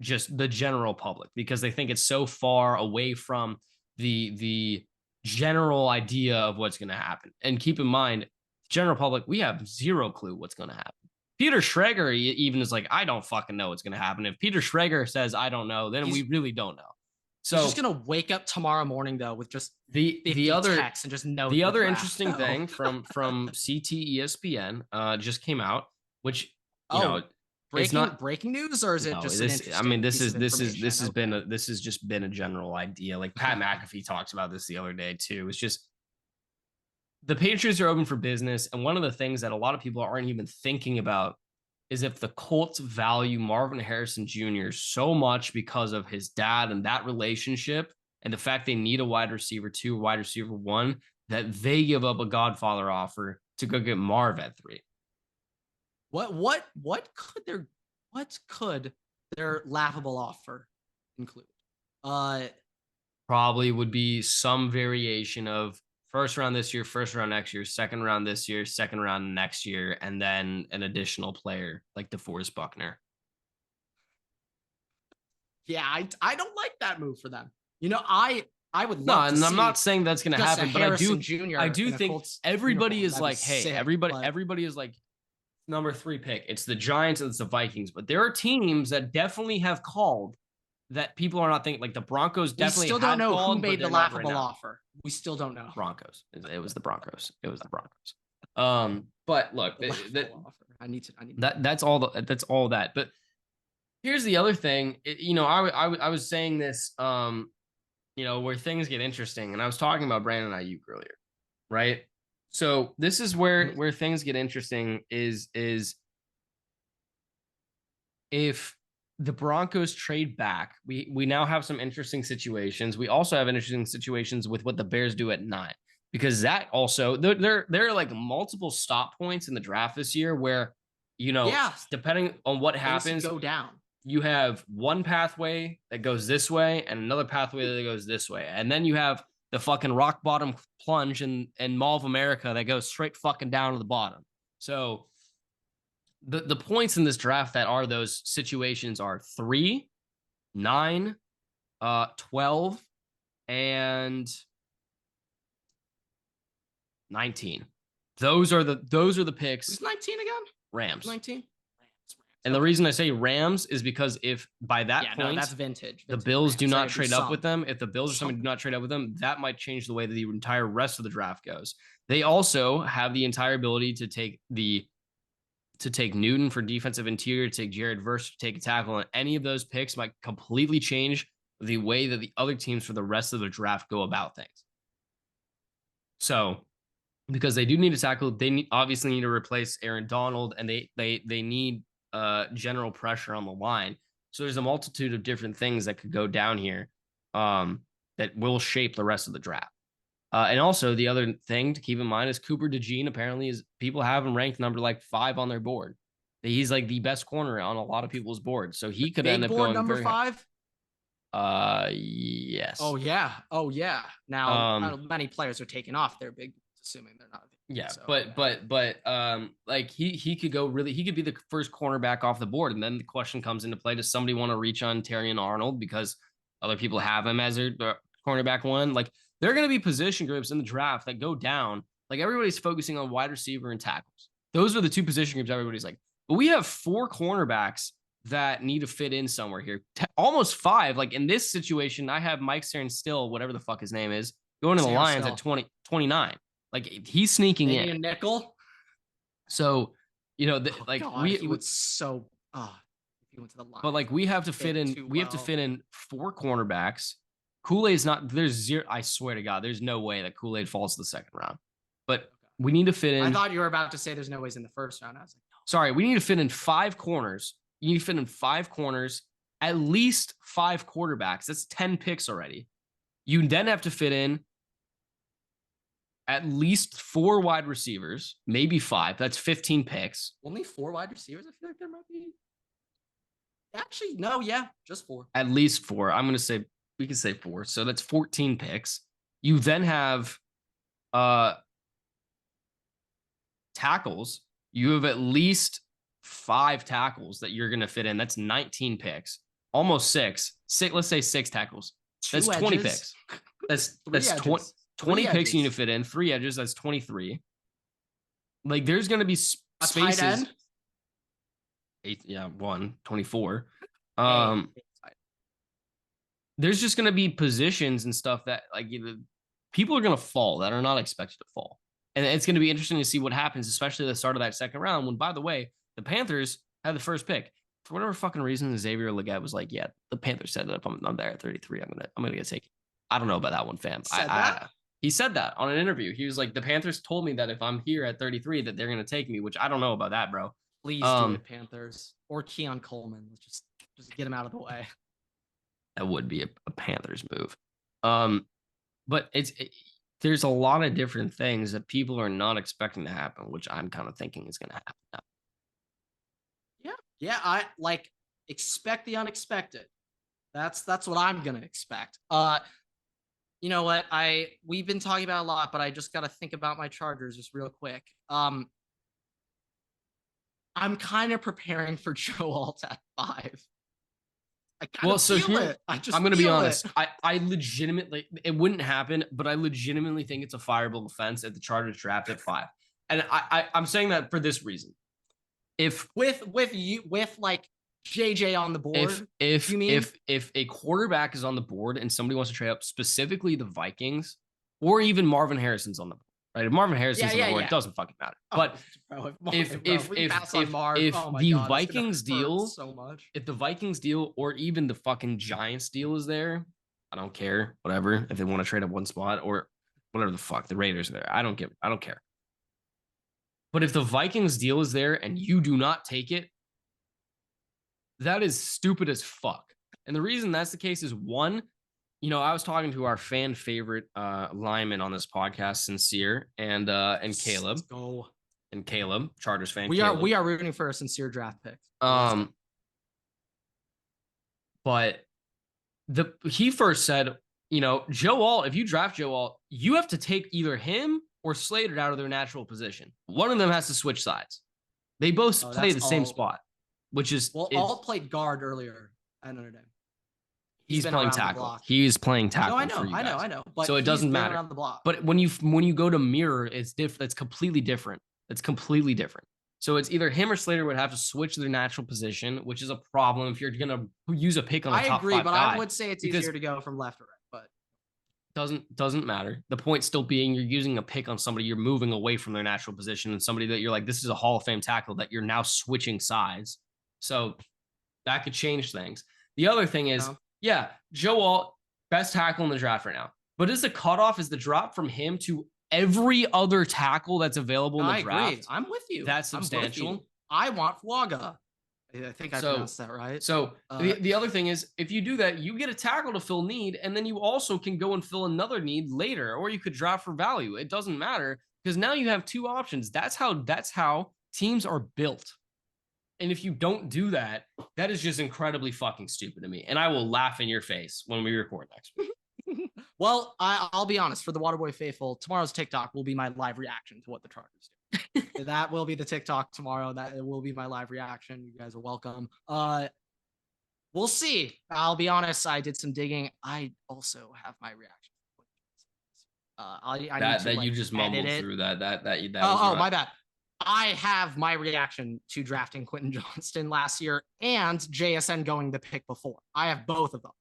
just the general public, because they think it's so far away from the general idea of what's going to happen. And keep in mind, general public, we have zero clue what's going to happen. Peter Schrager even is like, I don't fucking know what's going to happen. If Peter Schrager says, I don't know, then we really don't know. So he's just going to wake up tomorrow morning, though, with just the other texts and just know the other draft, interesting thing from CT ESPN just came out, which, breaking news, or is it just this? This has just been a general idea. Like Pat McAfee talks about this the other day too. It's just the Patriots are open for business, and one of the things that a lot of people aren't even thinking about is if the Colts value Marvin Harrison Jr. so much because of his dad and that relationship, and the fact they need a wide receiver 2, wide receiver 1, that they give up a Godfather offer to go get Marv at 3. What could their laughable offer include? Probably would be some variation of first round this year, first round next year, second round this year, second round next year, and then an additional player like DeForest Buckner. Yeah, I don't like that move for them. I would love to and see I'm not saying that's going to happen, but I do think everybody is like, hey, everybody is like number 3 pick. It's the Giants and it's the Vikings, but there are teams that definitely have called that people are not thinking. Like the Broncos definitely still don't know called, who made the laughable offer. We still don't know. Broncos. It was the Broncos. But look, I need that's all that. But here's the other thing. I was saying this, where things get interesting, and I was talking about Brandon Aiyuk earlier, right? So this is where things get interesting is if the Broncos trade back, we now have some interesting situations. We also have interesting situations with what the Bears do at 9, because that also there are like multiple stop points in the draft this year where, depending on what happens, go down. You have one pathway that goes this way and another pathway that goes this way, and then you have the fucking rock bottom plunge in Mall of America that goes straight fucking down to the bottom. So the points in this draft that are those situations are 3, 9, 12, and 19. Those are the picks. Is 19 again? Rams. 19. And the reason I say Rams is because if by that point, that's vintage. The Bills Rams. Do not trade up with them. If the Bills or somebody do not trade up with them, that might change the way that the entire rest of the draft goes. They also have the entire ability to take Newton for defensive interior, to take Jared Verse, to take a tackle, and any of those picks might completely change the way that the other teams for the rest of the draft go about things. So, because they do need a tackle, they obviously need to replace Aaron Donald, and they need general pressure on the line. So there's a multitude of different things that could go down here that will shape the rest of the draft. And also the other thing to keep in mind is Cooper DeJean apparently people have him ranked number like 5 on their board. He's like the best corner on a lot of people's boards. So he could end up going number 5. Yes. Oh yeah. Now many players are taking off their big, assuming they're not. Yeah, so, but like he could go he could be the first cornerback off the board, and then the question comes into play: does somebody want to reach on Terrion Arnold because other people have him as their cornerback 1? Like there are going to be position groups in the draft that go down. Like everybody's focusing on wide receiver and tackles. Those are the 2 position groups everybody's like. But we have 4 cornerbacks that need to fit in somewhere here. Almost 5. Like in this situation, I have Mike Still, whatever the fuck his name is, going to the Lions at 29. Like he's sneaking in a nickel. So, he went to the line. But like we have to fit in 4 cornerbacks. Kool-Aid's not there's 0. I swear to God, there's no way that Kool-Aid falls to the second round. But we need to fit in. I thought you were about to say there's no ways in the first round. I was like, no. Sorry, we need to fit in 5 corners. You need to fit in 5 corners, at least 5 quarterbacks. That's 10 picks already. You then have to fit in at least 4 wide receivers, maybe 5. That's 15 picks. Only 4 wide receivers? I feel like there might be. Actually, no, yeah, just 4. At least 4. I'm going to say, we can say 4. So that's 14 picks. You then have tackles. You have at least 5 tackles that you're going to fit in. That's 19 picks. Almost 6. Let's say 6 tackles. That's 20 picks. That's 20. 20 picks you need to fit in, 3 edges, that's 23. Like, there's going to be spaces. Tight end? 8, 24. There's just going to be positions and stuff that, like, people are going to fall that are not expected to fall. And it's going to be interesting to see what happens, especially at the start of that second round when, by the way, the Panthers had the first pick. For whatever fucking reason, Xavier Legette was like, yeah, the Panthers said that if I'm there at 33, I'm gonna get taken. I don't know about that one, fam. He said that on an interview. He was like, the Panthers told me that if I'm here at 33, that they're gonna take me, which I don't know about that, bro. Please do it, Panthers. Or Keon Coleman. Let's just get him out of the way. That would be a Panthers move. But there's a lot of different things that people are not expecting to happen, which I'm kind of thinking is gonna happen now. Yeah, I like expect the unexpected. That's what I'm gonna expect. You know what? We've been talking about a lot, but I just gotta think about my Chargers just real quick. I'm kind of preparing for Joe Alt at 5. I'm gonna be honest. I legitimately, it wouldn't happen, but I legitimately think it's a fireable offense at the Chargers draft at 5. And I'm saying that for this reason. If with like JJ on the board, if a quarterback is on the board and somebody wants to trade up, specifically the Vikings, or even Marvin Harrison's on the board, right? If Marvin Harrison's on the board, it doesn't fucking matter. But if the Vikings deal, so much. If the Vikings deal or even the fucking Giants deal is there, I don't care. Whatever. If they want to trade up one spot or whatever the fuck, the Raiders are there. I don't care. But if the Vikings deal is there and you do not take it, that is stupid as fuck. And the reason that's the case is, one, I was talking to our fan favorite lineman on this podcast, Sincere, and Caleb. Let's go. And Caleb, Chargers fan. We are rooting for a Sincere draft pick. But he first said, Joe Alt, if you draft Joe Alt, you have to take either him or Slater out of their natural position. One of them has to switch sides. They both play the same spot, which is... Well, Alt played guard earlier at Notre Dame. He's playing tackle. He's playing tackle. No, I know. But so it doesn't matter. But when you go to mirror, it's different. It's completely different. So it's either him or Slater would have to switch their natural position, which is a problem if you're going to use a pick on the top 5 guy. I agree, but I would say it's easier to go from left to right. Doesn't matter. The point still being, you're using a pick on somebody, you're moving away from their natural position, and somebody that you're like, this is a Hall of Fame tackle that you're now switching sides. So that could change things. The other thing is, Joe Alt, best tackle in the draft right now. But is the cutoff is the drop from him to every other tackle that's available in the draft? Agree. I'm with you. That's substantial. I want Fuaga. I think I pronounced that right. So the other thing is, if you do that, you get a tackle to fill need, and then you also can go and fill another need later, or you could draft for value. It doesn't matter because now you have 2 options. That's how teams are built. And if you don't do that, that is just incredibly fucking stupid to me. And I will laugh in your face when we record next week. Well, I'll be honest. For the Waterboy faithful, tomorrow's TikTok will be my live reaction to what the Chargers do. That will be the TikTok tomorrow. That will be my live reaction. You guys are welcome. We'll see. I'll be honest. I did some digging. I also have my reaction. You just mumbled through that. My bad. I have my reaction to drafting Quentin Johnston last year and JSN going the pick before. I have both of them.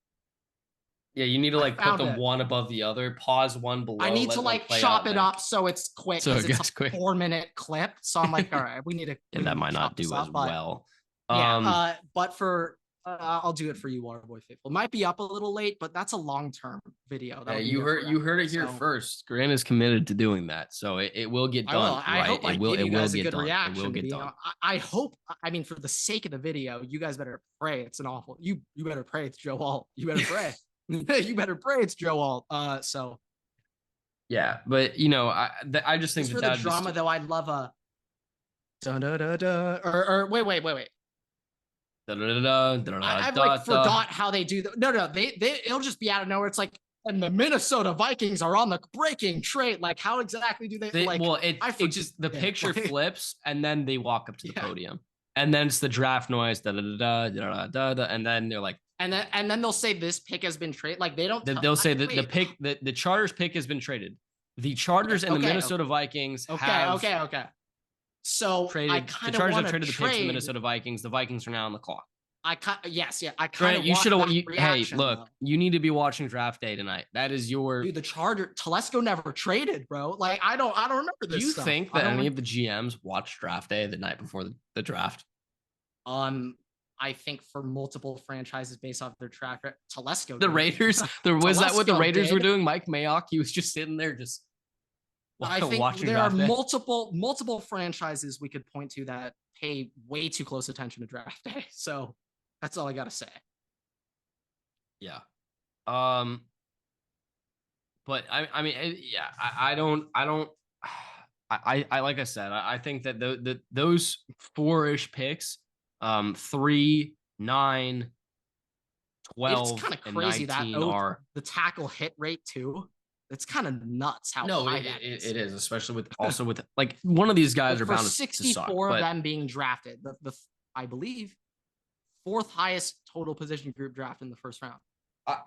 Yeah, you need to put them one above the other, pause one below. I need to chop it up so it's quick. So it's a quick 4-minute clip. So I'm like, all right, we need to. And that might not do as well. But for I'll do it for you, Waterboy faithful. It might be up a little late, but that's a long-term video. Yeah, you heard it here first. Grant is committed to doing that, so it will get done. I hope I give you guys a good reaction. It will get done. I hope. I mean, for the sake of the video, you guys better pray it's an awful. You better pray it's Joe Alt. You better pray. You better pray it's Joe Alt. So. Yeah, but I just think for the drama though, I'd love a. Or wait. I forgot how they do that. No, it'll just be out of nowhere. It's like, and the Minnesota Vikings are on the breaking trade. Like, how exactly do they the picture flips and then they walk up to the podium and then it's the draft noise, and then they're like, and then they'll say this pick has been traded. Like they don't. They'll say that the Chargers pick has been traded. The Chargers and the Okay, Minnesota Vikings Okay. have So traded. I The kind of Chargers want have to traded the picks to the trade. Minnesota Vikings. The Vikings are now on the clock. I kind Grant, of you want should have. that Hey, reaction. look, Though. you need to be watching draft day tonight. That is your. Dude, the Telesco never traded, bro. Like I don't remember this. Do you stuff. think that any of the GMs watched draft day the night before the draft? I think for multiple franchises based off their track record, Telesco. The did. Raiders. Was that what the Telesco Raiders were did. doing? Mike Mayock, he was just sitting there, just I think watching there are draft day. multiple franchises we could point to that pay way too close attention to draft day. So that's all I gotta say. Yeah. But I mean, yeah, I don't. I like I said, I think that those 4-ish picks, 3, 9, 12, it's kind of and crazy 19 that are the tackle hit rate too. It's kind of nuts how no, high it is, especially with also with like one of these guys are bound to 64 suck, of them being drafted. The I believe fourth highest total position group draft in the first round.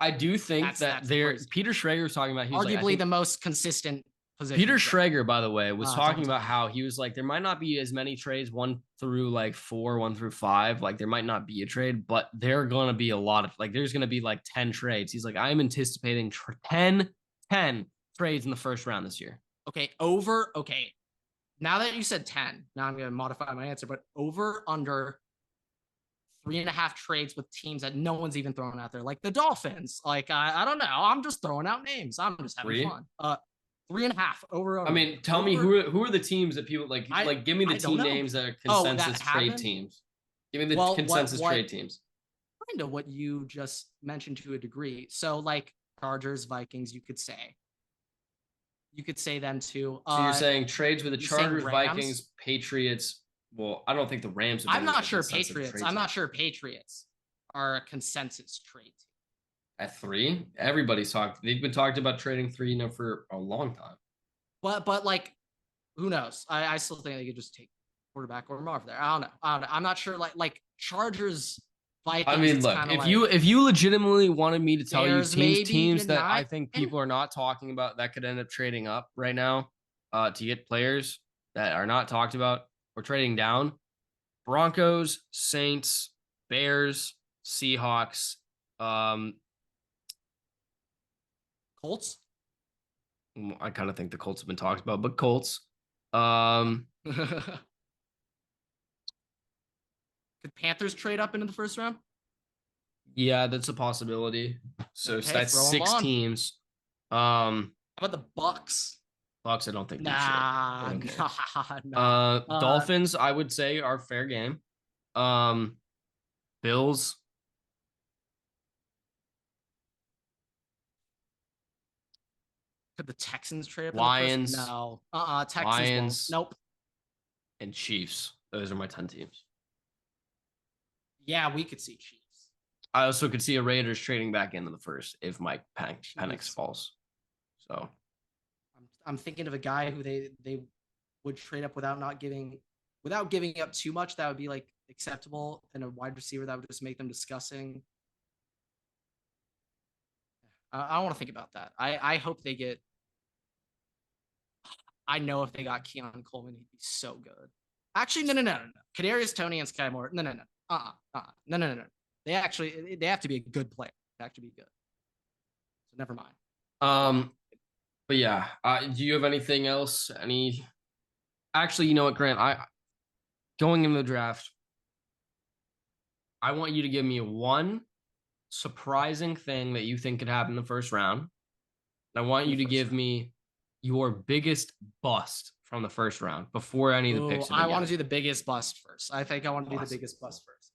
I do think that's Peter Schrager was talking about. He was arguably the most consistent position. Peter Schrager, by the way, was talking about time. how he was like, there might not be as many trades 1 through like 4, 1 through 5. Like there might not be a trade, but there are going to be a lot of like, there's going to be like 10 trades. He's like, I'm anticipating 10 trades in the first round this year. Okay. Now that you said 10, now I'm going to modify my answer, but over under 3.5 trades with teams that no one's even throwing out there, like the Dolphins. Like I don't know. I'm just throwing out names. I'm just having fun. 3.5 over. I mean, tell me who are the teams that people like? Give me the team names that are consensus trade teams. Give me the consensus trade teams. Kind of what you just mentioned to a degree. So like Chargers, Vikings, you could say. You could say them too. So you're saying trades with the Chargers, Vikings, Patriots. Well, I don't think the Rams. I'm not sure Patriots. I'm not sure Patriots are a consensus trade. At 3, everybody's talked. They've been talked about trading 3 for a long time. But like, who knows? I still think they could just take quarterback or Marv there. I don't know. I'm not sure. Like Chargers, Vikings. I mean, look, if you legitimately wanted me to tell you teams that I think people are not talking about that could end up trading up right now, to get players that are not talked about or trading down, Broncos, Saints, Bears, Seahawks, Colts. I kind of think the Colts have been talked about, but Colts. Could Panthers trade up into the first round? Yeah, that's a possibility. So that's 6 teams. How about the Bucks? Bucks, I don't think. Nah. Dolphins, I would say, are fair game. Bills. Could the Texans trade up? Lions. No. Texans. Lions. Nope. And Chiefs. Those are my 10 teams. Yeah, we could see Chiefs. I also could see a Raiders trading back into the first if Mike Penix falls. So I'm thinking of a guy who they would trade up without giving up too much. That would be like acceptable, and a wide receiver that would just make them discussing. I don't want to think about that. I hope they get. I know if they got Keon Coleman, he'd be so good. Actually, no. Kadarius Toney and Sky Moore. No. No. They have to be a good player. They have to be good. So never mind. But yeah, do you have anything else? Actually, you know what, Grant? Going into the draft, I want you to give me one surprising thing that you think could happen in the first round. I want you to give me your biggest bust from the first round before any of the picks. I want to do the biggest bust first. I think I want to do the biggest bust first.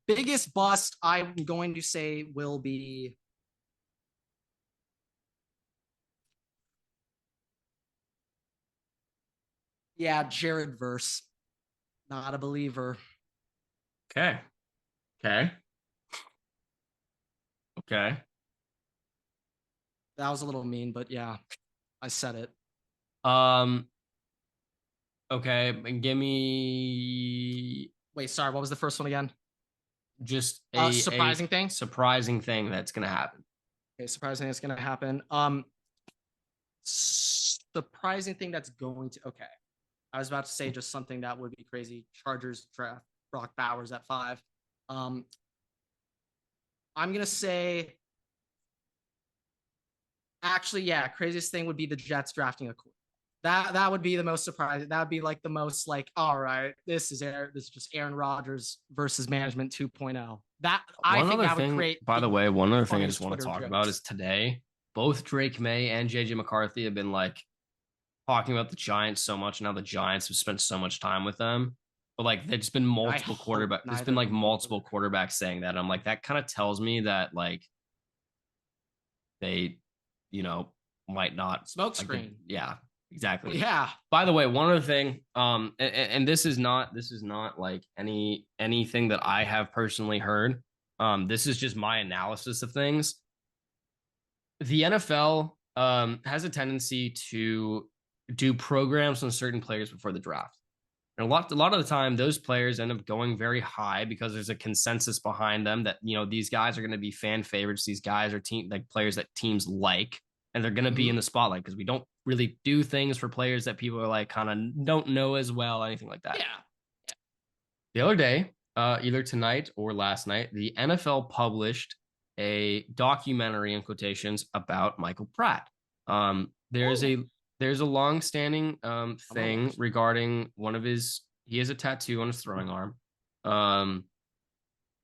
Biggest bust, I'm going to say, will be Jared Verse. Not a believer. Okay. That was a little mean, but yeah, I said it. Okay, and give me. Wait, sorry. What was the first one again? Just surprising thing. Surprising thing that's gonna happen. Okay, surprising thing that's gonna happen. surprising thing that's going to okay. I was about to say just something that would be crazy. Chargers draft Brock Bowers at 5. I'm gonna say actually, yeah, craziest thing would be the Jets drafting a quarterback. That would be the most surprising. That would be like the most like, all right, this is just Aaron Rodgers versus management 2.0. That I One think other that would thing, create by the way, one other thing I funniest just want to Twitter talk jokes. about is today, both Drake May and JJ McCarthy have been like talking about the Giants so much. Now the Giants have spent so much time with them. But like there's been multiple quarterbacks. There's been like multiple quarterbacks saying that. I'm like, that kind of tells me that like they, you know, might not Smokescreen. Like yeah, exactly. Yeah. By the way, one other thing, and this is not like anything that I have personally heard. This is just my analysis of things. The NFL has a tendency to do programs on certain players before the draft. And a lot of the time, those players end up going very high because there's a consensus behind them that, you know, these guys are going to be fan favorites. These guys are players that teams like, and they're going to be in the spotlight because we don't really do things for players that people are like kind of don't know as well, anything like that. Yeah. The other day, either tonight or last night, the NFL published a documentary in quotations about Michael Pratt. There's a long-standing thing regarding he has a tattoo on his throwing arm.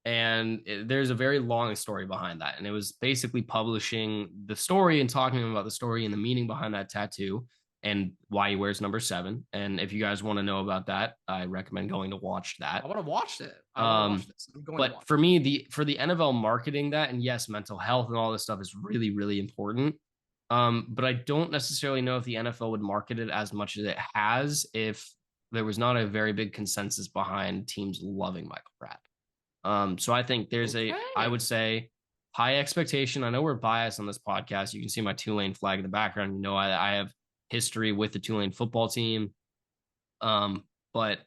And there's a very long story behind that. And it was basically publishing the story and talking about the story and the meaning behind that tattoo and why he wears number 7. And if you guys want to know about that, I recommend going to watch that. I want to watch it. I want to watch this. But for me, for the NFL marketing that, and yes, mental health and all this stuff is really, really important. But I don't necessarily know if the NFL would market it as much as it has if there was not a very big consensus behind teams loving Michael Pratt. So I think there's I would say, high expectation. I know we're biased on this podcast. You can see my Tulane flag in the background. You know, I have history with the Tulane football team. But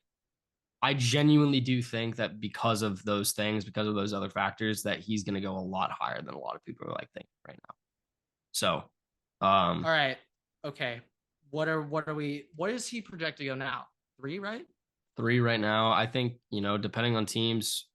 I genuinely do think that because of those things, because of those other factors, that he's going to go a lot higher than a lot of people are like thinking right now. So, all right. Okay. What is he projected to go now? 3, right? 3 right now. I think, you know, depending on teams,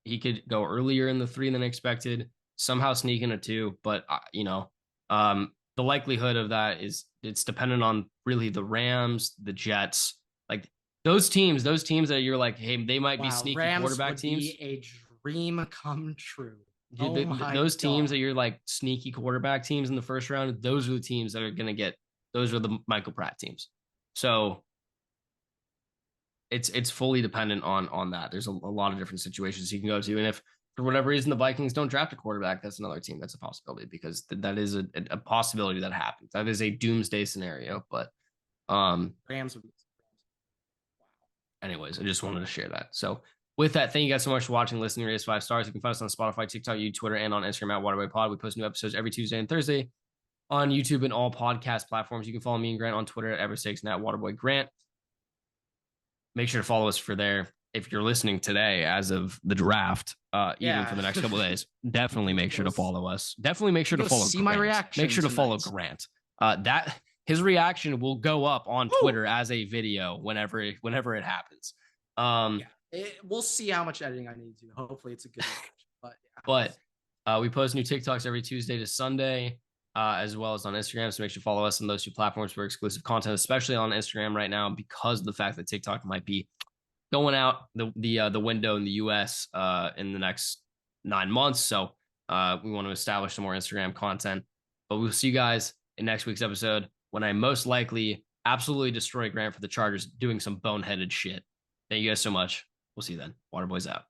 he could go earlier in the 3 than expected, somehow sneak in a 2. But, you know, the likelihood of that it's dependent on really the Rams, the Jets, like those teams that you're like, hey, they might be sneaky Rams quarterback would teams. Be a dream come true. Those teams that you're like sneaky quarterback teams in the first round, those are the teams that are going to get, those are the Michael Pratt teams. So it's fully dependent on that. There's a lot of different situations you can go to. And if for whatever reason the Vikings don't draft a quarterback, that's another team that's a possibility, because that is a possibility that happens. That is a doomsday scenario. But Rams would be. Anyways, I just wanted to share that. So with that, thank you guys so much for watching, listening, rate us 5 stars. You can find us on Spotify, TikTok, YouTube, Twitter, and on Instagram at Waterboy Pod. We post new episodes every Tuesday and Thursday on YouTube and all podcast platforms. You can follow me and Grant on Twitter at Everett6 and at Waterboy Grant. Make sure to follow us for there. If you're listening today as of the draft, even for the next couple of days, definitely make sure to follow us. Definitely make sure to follow Grant. My reaction. Make sure to follow Grant. That his reaction will go up on Twitter as a video whenever it happens. We'll see how much editing I need to. Hopefully it's a good reaction. But we post new TikToks every Tuesday to Sunday, as well as on Instagram. So make sure to follow us on those 2 platforms for exclusive content, especially on Instagram right now, because of the fact that TikTok might be going out the window in the US in the next 9 months. So we want to establish some more Instagram content. But we'll see you guys in next week's episode, when I most likely absolutely destroy Grant for the Chargers doing some boneheaded shit. Thank you guys so much. We'll see you then. Waterboys out.